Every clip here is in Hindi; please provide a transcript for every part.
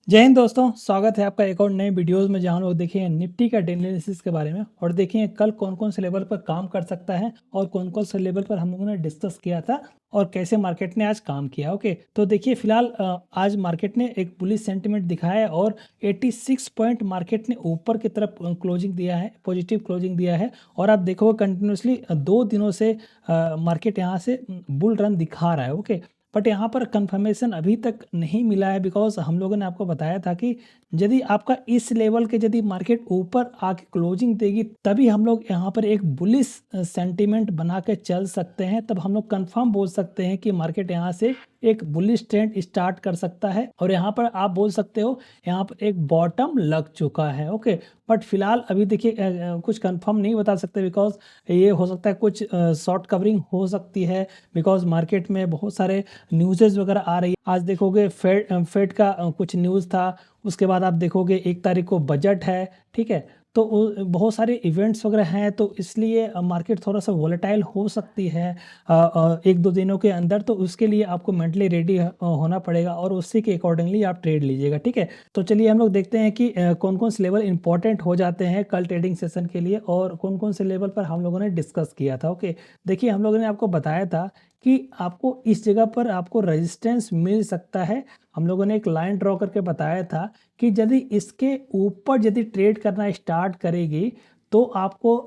जय हिंद दोस्तों, स्वागत है आपका एक और नए वीडियोस में जहां लोग देखें निफ्टी का डेली एनालिसिस के बारे में और देखें कल कौन कौन से लेवल पर काम कर सकता है और कौन कौन से लेवल पर हम लोगों ने डिस्कस किया था और कैसे मार्केट ने आज काम किया। ओके, तो देखिए फिलहाल आज मार्केट ने एक बुलिश सेंटीमेंट दिखाया है और 86 पॉइंट मार्केट ने ऊपर की तरफ क्लोजिंग दिया है, पॉजिटिव क्लोजिंग दिया है। और आप देखोगे कंटिन्यूसली 2 दिनों से मार्केट यहाँ से बुल रन दिखा रहा है। ओके, बट यहाँ पर कंफर्मेशन अभी तक नहीं मिला है बिकॉज हम लोगों ने आपको बताया था कि यदि आपका इस लेवल के यदि मार्केट ऊपर आके क्लोजिंग देगी तभी हम लोग यहाँ पर एक बुलिश सेंटीमेंट बना के चल सकते हैं, तब हम लोग कंफर्म बोल सकते हैं कि मार्केट यहाँ से एक बुलिश ट्रेंड स्टार्ट कर सकता है। और यहाँ पर आप बोल सकते हो यहाँ पर एक बॉटम लग चुका है। ओके, बट फिलहाल अभी देखिए कुछ कंफर्म नहीं बता सकते बिकॉज ये हो सकता है कुछ शॉर्ट कवरिंग हो सकती है बिकॉज मार्केट में बहुत सारे न्यूज़ेज वगैरह आ रही है। आज देखोगे फेड का कुछ न्यूज़ था, उसके बाद आप देखोगे 1 तारीख को बजट है, ठीक है। तो बहुत सारे इवेंट्स वगैरह हैं, तो इसलिए मार्केट थोड़ा सा वोलेटाइल हो सकती है 1-2 दिनों के अंदर। तो उसके लिए आपको मेंटली रेडी होना पड़ेगा और उसी के अकॉर्डिंगली आप ट्रेड लीजिएगा, ठीक है। तो चलिए हम लोग देखते हैं कि कौन कौन से लेवल इंपॉर्टेंट हो जाते हैं कल ट्रेडिंग सेशन के लिए और कौन कौन से लेवल पर हम लोगों ने डिस्कस किया था। ओके, देखिए हम लोगों ने आपको बताया था कि आपको इस जगह पर आपको रेजिस्टेंस मिल सकता है। हम लोगों ने एक लाइन ड्रॉ करके बताया था कि यदि इसके ऊपर यदि ट्रेड करना स्टार्ट करेगी तो आपको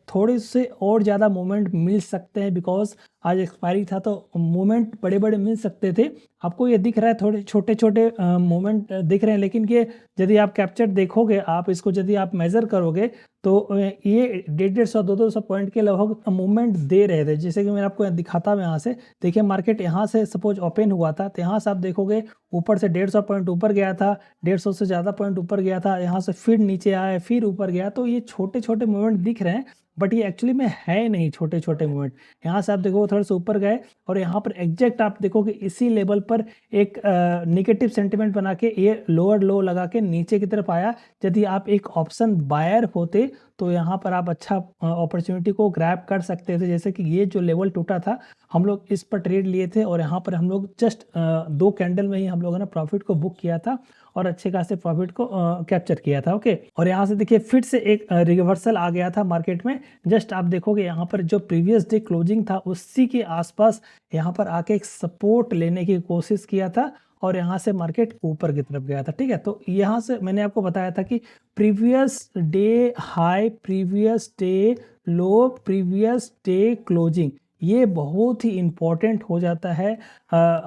थोड़े से और ज़्यादा मूवमेंट मिल सकते हैं बिकॉज आज एक्सपायरी था तो मूवमेंट बड़े बड़े मिल सकते थे। आपको ये दिख रहा है थोड़े छोटे छोटे मूवमेंट दिख रहे हैं, लेकिन ये यदि आप कैप्चर देखोगे, आप इसको यदि आप मेज़र करोगे तो ये 150-200 पॉइंट के लगभग मूवमेंट दे रहे थे। जैसे कि मैं आपको दिखाता हूँ यहाँ से, देखिए मार्केट यहाँ से सपोज ओपन हुआ था तो यहाँ से आप देखोगे ऊपर से 150 पॉइंट ऊपर गया था, 150 से ज़्यादा पॉइंट ऊपर गया था, यहाँ से फिर नीचे आया, फिर ऊपर गया। तो ये छोटे छोटे मूवमेंट दिख रहे हैं बट ये एक्चुअली में है नहीं छोटे छोटे मूवमेंट। यहाँ से आप देखो थोड़ा सा ऊपर गए और यहाँ पर एग्जैक्ट आप देखोगे इसी लेवल पर एक निगेटिव सेंटिमेंट बना के ये लोअर लो लगा के नीचे की तरफ आया। यदि आप एक ऑप्शन बायर होते तो यहाँ पर आप अच्छा अपॉर्चुनिटी को ग्रैब कर सकते थे। जैसे कि ये जो लेवल टूटा था हम लोग इस पर ट्रेड लिए थे और यहाँ पर हम लोग जस्ट 2 कैंडल में ही हम लोगों ने प्रॉफिट को बुक किया था और अच्छे खासे प्रॉफिट को कैप्चर किया था। ओके, और यहाँ से देखिए फिर से एक रिवर्सल आ गया था मार्केट में। जस्ट आप देखोगे यहाँ पर जो प्रीवियस डे क्लोजिंग था उसी के आसपास यहाँ पर आके एक सपोर्ट लेने की कोशिश किया था और यहाँ से मार्केट ऊपर की तरफ गया था, ठीक है। तो यहाँ से मैंने आपको बताया था कि previous day high, previous day लो, प्रीवियस डे क्लोजिंग, ये बहुत ही इम्पोर्टेंट हो जाता है।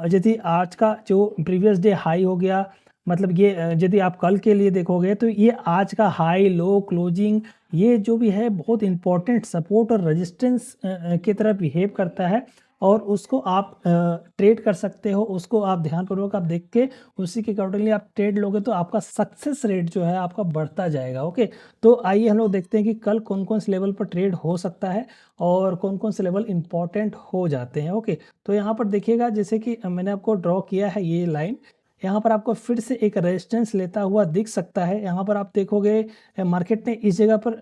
यदि आज का जो प्रीवियस डे हाई हो गया, मतलब ये यदि आप कल के लिए देखोगे तो ये आज का हाई लो क्लोजिंग ये जो भी है बहुत इंपॉर्टेंट सपोर्ट और रेजिस्टेंस की तरह बिहेव करता है और उसको आप ट्रेड कर सकते हो। उसको आप ध्यानपूर्वक आप देख के उसी के अकॉर्डिंगली आप ट्रेड लोगे तो आपका सक्सेस रेट जो है आपका बढ़ता जाएगा। ओके, तो आइए हम लोग देखते हैं कि कल कौन कौन से लेवल पर ट्रेड हो सकता है और कौन कौन से लेवल इंपॉर्टेंट हो जाते हैं। ओके, तो यहाँ पर देखिएगा जैसे कि मैंने आपको ड्रॉ किया है ये लाइन, यहाँ पर आपको फिर से एक रेजिस्टेंस लेता हुआ दिख सकता है। यहाँ पर आप देखोगे मार्केट ने इस जगह पर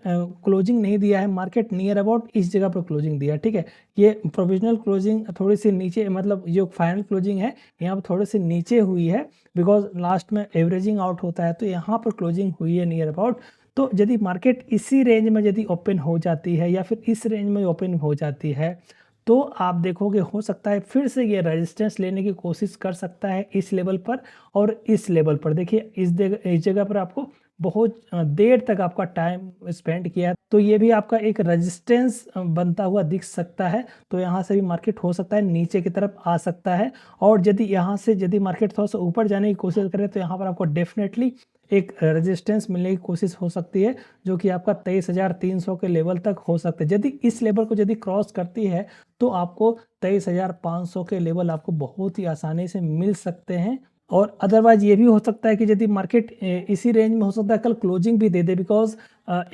क्लोजिंग नहीं दिया है, मार्केट नियर अबाउट इस जगह पर क्लोजिंग दिया, ठीक है। ये प्रोविजनल क्लोजिंग थोड़ी सी नीचे, मतलब जो फाइनल क्लोजिंग है यहाँ पर थोड़ी सी नीचे हुई है बिकॉज लास्ट में एवरेजिंग आउट होता है, तो यहाँ पर क्लोजिंग हुई है नियर अबाउट। तो यदि मार्केट इसी रेंज में यदि ओपन हो जाती है या फिर इस रेंज में ओपन हो जाती है तो आप देखोगे हो सकता है फिर से ये रेजिस्टेंस लेने की कोशिश कर सकता है इस लेवल पर और इस लेवल पर। देखिए इस जगह पर आपको बहुत देर तक आपका टाइम स्पेंड किया है, तो ये भी आपका एक रेजिस्टेंस बनता हुआ दिख सकता है। तो यहाँ से भी मार्केट हो सकता है नीचे की तरफ आ सकता है और यदि यहाँ से यदि मार्केट थोड़ा सा ऊपर जाने की कोशिश करे तो यहाँ पर आपको डेफिनेटली एक रेजिस्टेंस मिलने की कोशिश हो सकती है जो कि आपका 23,300 के लेवल तक हो सकता है। यदि इस लेवल को यदि क्रॉस करती है तो आपको 23,500 के लेवल आपको बहुत ही आसानी से मिल सकते हैं। और अदरवाइज ये भी हो सकता है कि यदि मार्केट इसी रेंज में हो सकता है कल क्लोजिंग भी दे दे बिकॉज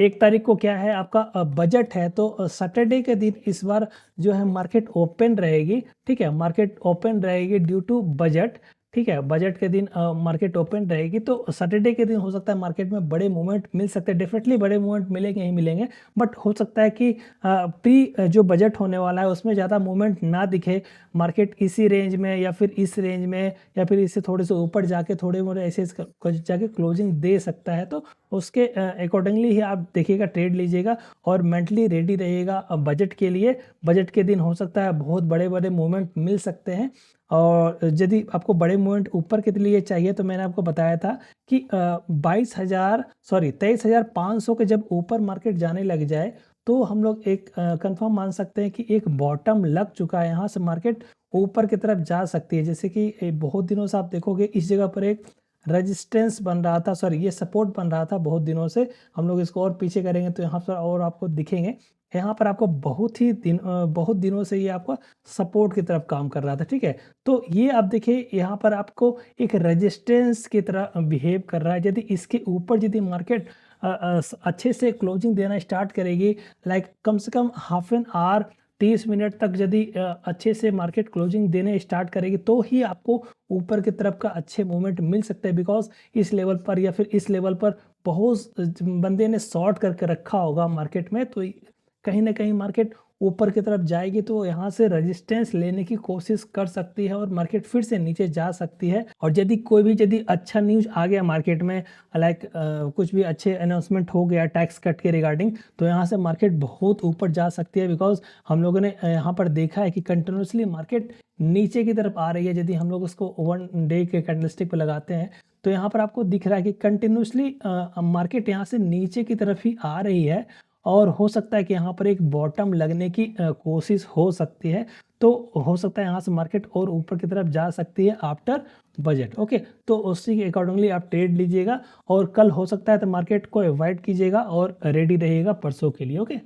1 तारीख को क्या है आपका बजट है, तो सैटरडे के दिन इस बार जो है मार्केट ओपन रहेगी, ठीक है। मार्केट ओपन रहेगी ड्यू टू बजट। ठीक है, बजट के दिन मार्केट ओपन रहेगी, तो सैटरडे के दिन हो सकता है मार्केट में बड़े मूवमेंट मिल सकते हैं, डेफिनेटली बड़े मूवमेंट मिलेंगे ही मिलेंगे, बट हो सकता है कि प्री जो बजट होने वाला है उसमें ज़्यादा मूवमेंट ना दिखे, मार्केट इसी रेंज में या फिर इस रेंज में या फिर इससे थोड़े से ऊपर जाके थोड़े मोड़े ऐसे जाके क्लोजिंग दे सकता है। तो उसके अकॉर्डिंगली ही आप देखिएगा, ट्रेड लीजिएगा और मेंटली रेडी रहिएगा बजट के लिए। बजट के दिन हो सकता है बहुत बड़े बड़े मूवमेंट मिल सकते हैं, और यदि आपको बड़े मूवमेंट ऊपर के लिए चाहिए तो मैंने आपको बताया था कि 23,500 के जब ऊपर मार्केट जाने लग जाए तो हम लोग एक कंफर्म मान सकते हैं कि एक बॉटम लग चुका है, यहाँ से मार्केट ऊपर की तरफ जा सकती है। जैसे कि बहुत दिनों से आप देखोगे इस जगह पर एक रेजिस्टेंस बन रहा था, सॉरी ये सपोर्ट बन रहा था बहुत दिनों से। हम लोग इसको और पीछे करेंगे तो यहाँ पर और आपको दिखेंगे, यहाँ पर आपको बहुत दिनों से ये आपको सपोर्ट की तरफ काम कर रहा था, ठीक है। तो ये आप देखिए यहाँ पर आपको एक रेजिस्टेंस की तरह बिहेव कर रहा है। यदि इसके ऊपर यदि मार्केट अच्छे से क्लोजिंग देना स्टार्ट करेगी, लाइक कम से कम हाफ एन आवर 30 मिनट तक यदि अच्छे से मार्केट क्लोजिंग देने स्टार्ट करेगी तो ही आपको ऊपर की तरफ का अच्छे मूवमेंट मिल सकते हैं। बिकॉज इस लेवल पर या फिर इस लेवल पर बहुत बंदे ने शॉर्ट करके रखा होगा मार्केट में, तो कहीं ना कहीं मार्केट ऊपर की तरफ जाएगी तो यहाँ से रेजिस्टेंस लेने की कोशिश कर सकती है और मार्केट फिर से नीचे जा सकती है। और यदि अच्छा न्यूज़ आ गया मार्केट में, लाइक कुछ भी अच्छे अनाउंसमेंट हो गया टैक्स कट के रिगार्डिंग, तो यहाँ से मार्केट बहुत ऊपर जा सकती है। बिकॉज हम लोगों ने यहाँ पर देखा है कि कंटिन्यूसली मार्केट नीचे की तरफ आ रही है। यदि हम लोग उसको 1 डे के कैंडलस्टिक पे लगाते हैं तो यहाँ पर आपको दिख रहा है कि कंटिन्यूसली मार्केट यहाँ से नीचे की तरफ ही आ रही है, और हो सकता है कि यहाँ पर एक बॉटम लगने की कोशिश हो सकती है। तो हो सकता है यहाँ से मार्केट और ऊपर की तरफ जा सकती है आफ्टर बजट। ओके, तो उसी के अकॉर्डिंगली आप ट्रेड लीजिएगा, और कल हो सकता है तो मार्केट को अवॉइड कीजिएगा और रेडी रहिएगा परसों के लिए। ओके।